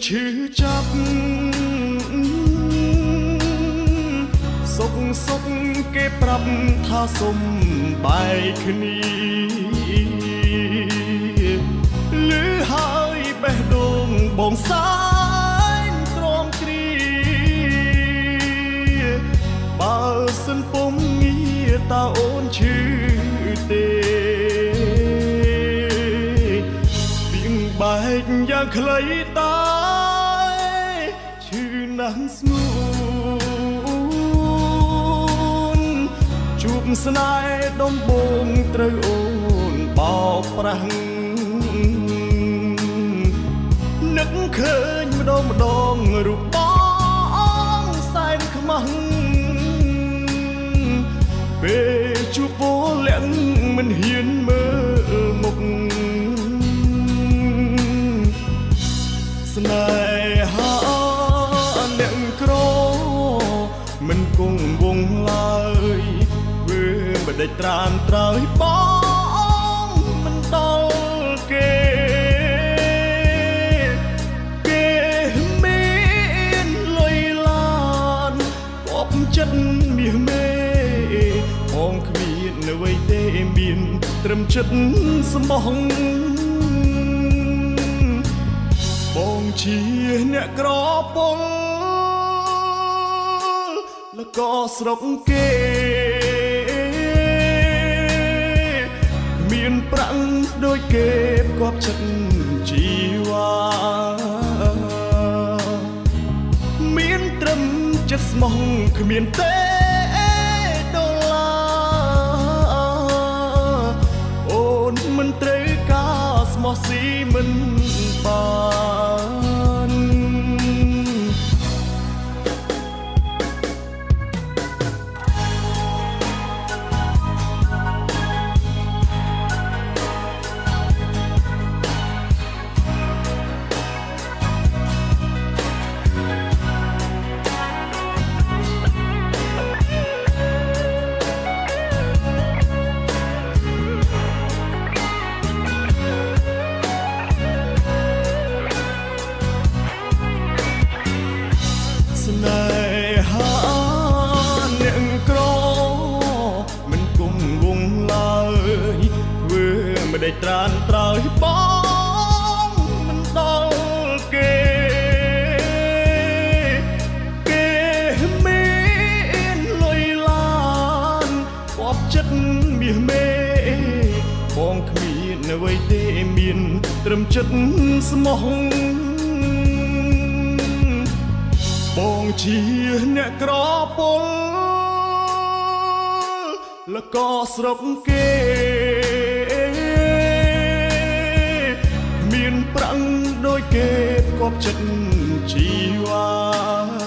ឈឺចាប់សុកគេប្រាប់ថាសុំបែកគ្នាលឺហើយបេះដូងបងសាយទ្រាំគ្រីបើសិនពុំងារតើអូនឈឺទេពីងបែកយ៉ាងខ្លីតែឈឺណាស់ស្ងួនជួបស្នេហ៍ដំបងត្រូវអូនបោកប្រាស់នឹកឃើញម្ដងរូបបងសែនខ្មាស់ពេលជួបពលលាក់មិនហ៊ានមើលមុខស្នេហាអ្នកក្រមិនគង់វងឡើយធ្វើមិនដេចត្រានត្រើយបងមិនដល់គេមានលុយឡានបបចិត្តមាសមេបងគ្មានអ្វីទេមានត្រឹមចិត្តស្មោះបងជាអ្នកក្រពលแล้วก็ស្រុកគេគ្មានប្រាំងដូចគេផ្គាប់ចិត្តជីវ៉ាមានត្រឹមចិត្តស្មោះគ្មានទេដុល្លារអូនមិនត្រូវការស្មោះស៊ីមិនបានស្នេហាអ្នកក្រមិនគុំវងឡើយធ្វើមិនដេចត្រានត្រើយបងមិនដល់គេមានលុយឡានបបចិត្តមាសមេបងគ្មានអ្វីទេមានត្រឹមចិត្តស្មោះបងជាអ្នកក្រពលแล้วก็ស្រុកគេមានប្រាំងដូចគេផ្គាប់ចិត្តជីវ៉ា